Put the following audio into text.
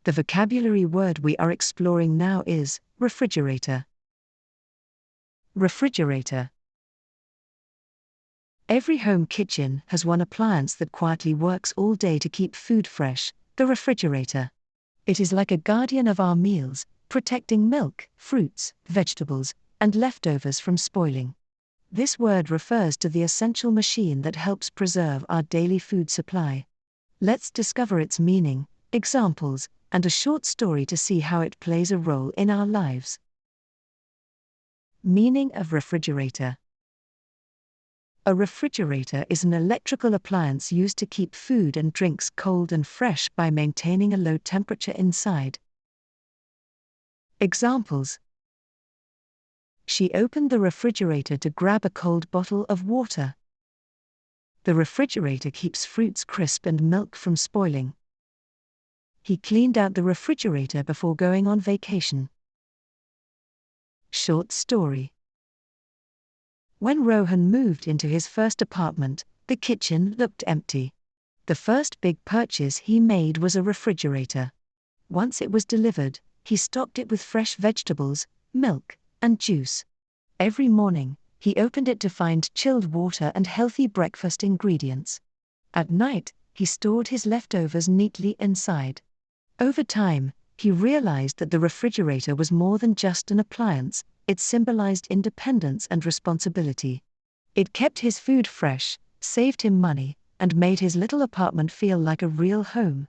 The vocabulary word we are exploring now is refrigerator. Refrigerator. Every home kitchen has one appliance that quietly works all day to keep food fresh, the refrigerator. It is like a guardian of our meals, protecting milk, fruits, vegetables, and leftovers from spoiling. This word refers to the essential machine that helps preserve our daily food supply. Let's discover its meaning, examples, and a short story to see how it plays a role in our lives. Meaning of refrigerator. A refrigerator is an electrical appliance used to keep food and drinks cold and fresh by maintaining a low temperature inside. Examples: she opened the refrigerator to grab a cold bottle of water. The refrigerator keeps fruits crisp and milk from spoiling. He cleaned out the refrigerator before going on vacation. Short story. When Rohan moved into his first apartment, the kitchen looked empty. The first big purchase he made was a refrigerator. Once it was delivered, he stocked it with fresh vegetables, milk, and juice. Every morning, he opened it to find chilled water and healthy breakfast ingredients. At night, he stored his leftovers neatly inside. Over time, he realized that the refrigerator was more than just an appliance. It symbolized independence and responsibility. It kept his food fresh, saved him money, and made his little apartment feel like a real home.